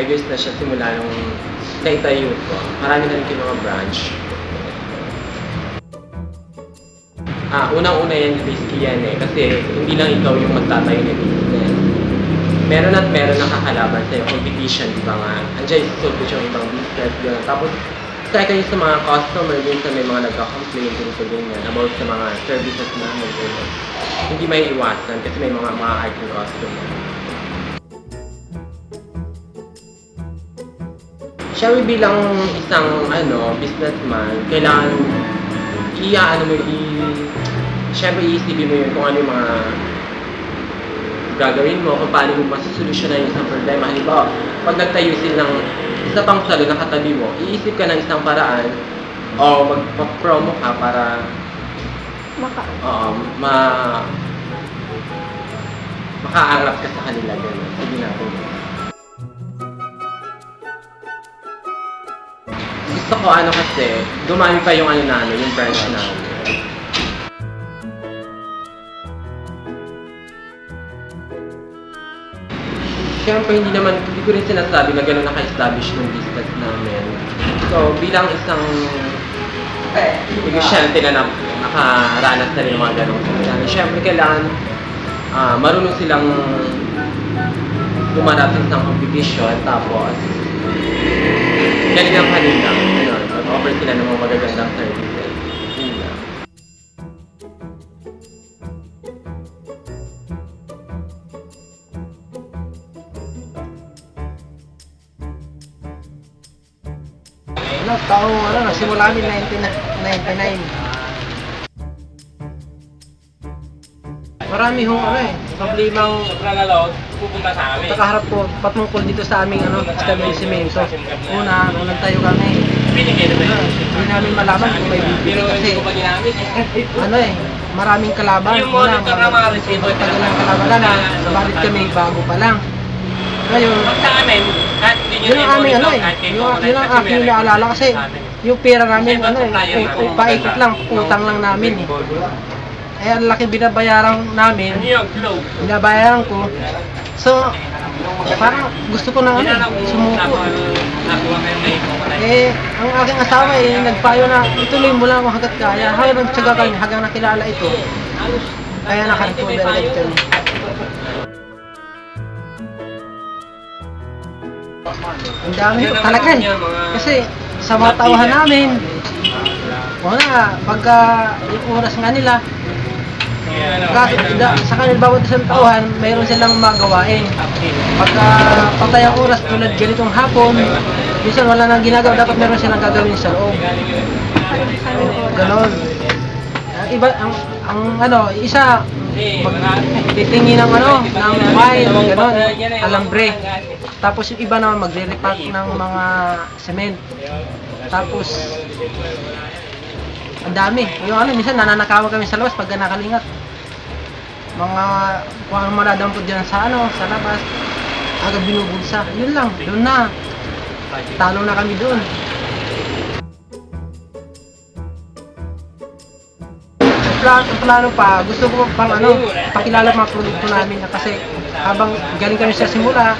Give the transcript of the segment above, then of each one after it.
5 years na siya simula nung naitayo ko. Marami na rin yung mga branch. Unang-una yan, risky yan eh. Kasi hindi lang ikaw yung magtatayo ng business. Meron at meron nakakalaban sa'yo, competition, di ba nga? Andiyan isusod yung ibang business, gano'n. Tapos, kaya kayo sa mga customer, minsan may mga nagka-complain ganyan about sa mga services namin, gano'n. Hindi may iwasan kasi may mga aking customer. Siyempre bilang isang businessman, kailangan siyempre iisipin mo yun kung ano yung mga gagawin mo, kung paano mo masusolusyonan yung isang problema. Halimbawa, pag nagtayo sila ng isa pang salon na katabi mo, iisip ka ng isang paraan o mag-promo ka para makaanggap ka sa kanila. Gano'n. Sige natin. Gusto ko kasi, dumami pa yung namin, yung branch namin. Siyempre, hindi ko rin sinasabi na gano'n naka-establish ng business namin. So, bilang isang negosyante na nakaranas na rin yung mga gano'ng sinasabi, siyempre, kailangan marunong silang dumarating sa competition, tapos galing ang kanila. Mag-offer sila ng mga magagandang services. Nagsimula namin 1999. Marami hong problemang pupunta sa amin. Nakaharap po patungkol dito sa aming establishmento. Una, nung nagtayo kami, hindi namin malaman kung may bibili kasi maraming kalaban. Una, tagal ng kalaban na, sabalit kami bago pa lang. Ngayon, yun ang aming yun ang aking naalala kasi yung pera namin paikot lang, utang lang namin eh. Kaya ang laki binabayaran namin, binabayaran ko. So, parang gusto ko nang sumuko. Ang aking asawa nagpayo na ituloy mo lang hanggat kaya. Hanggang nagtsaga kami, hanggang nakilala ito. Kaya nakarecover agad kami. Ang dami talaga kasi sa mga tauhan namin, pagka yung oras nga nila, sa kanil bawat isang tauhan, mayroon silang magawain. Pagka patay ang oras tulad ganitong hapon, minsan wala nang ginagawa, dapat meron silang gagawin sa loob. Ganon. Iba, isa, titingin ng wire, ganon, alambre. Tapos yung iba naman magre-repack ng mga cement. Tapos ang dami. Yung minsan nananakawan kami sa labas pag nakalingat. Mga kung ano madadampot diyan sa labas. Agad binubulsa. Yun lang, doon na. Talo na kami doon. Plano pa, gusto ko pang pakilala mga produkto namin na kasi habang galing kami sa simula,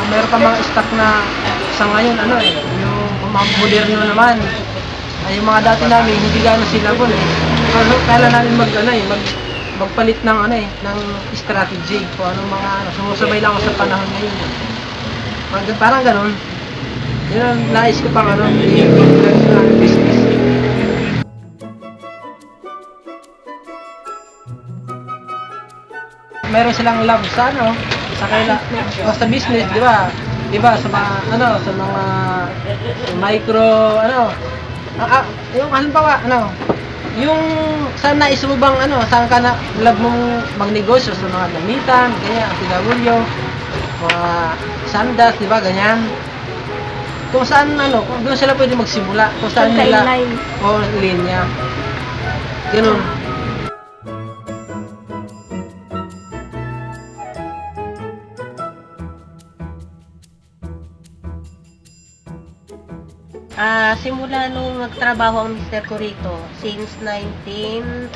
meron pa mga stock na sa ngayon, yung mga moderno naman. Yung mga dati namin, hindi gano'n sila bon eh. Pero kailan namin magpalit ng ng strategy kung anong mga sumusabay lang ako sa panahon ngayon. Parang gano'n. Yun ang nais ko pang business. Meron silang love sa sa business, di ba? Diba sa mga sa mga micro yung halimbawa yung saan nais mo bang saan ka na love mong magnegosyo sa mga damitan, ganyan, PW, mga sandas, di ba, ganyan. Kung saan kung doon sila pwede magsimula, kung saan nila linya. Ganun. Simula nung nagtrabaho ang mister ko rito, since 1977.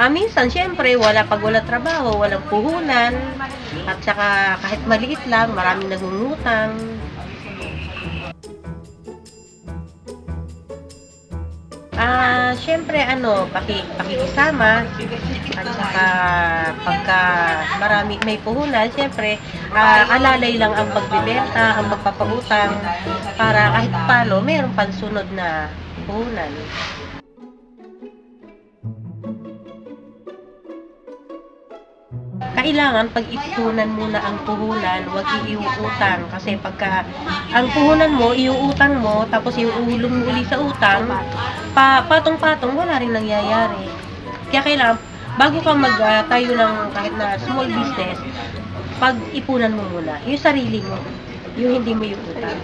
Minsan, syempre, pag wala trabaho, walang puhunan, at saka kahit maliit lang, maraming nangungutang. Syempre, pakikisama, at saka pagka may puhunan, syempre, alalay lang ang pagbibenta, ang magpapautang, para kahit paano, mayroong pansunod na puhunan. Kailangan pag-ipunan muna ang puhunan, huwag iuutang. Kasi pagka ang puhunan mo, iuutang mo, tapos iuulong mo uli sa utang, patong-patong, wala rin nangyayari. Kaya kailangan, bago ka magtayo ng kahit na small business, pag-ipunan mo muna, yung sarili mo, yung hindi mo yung utang.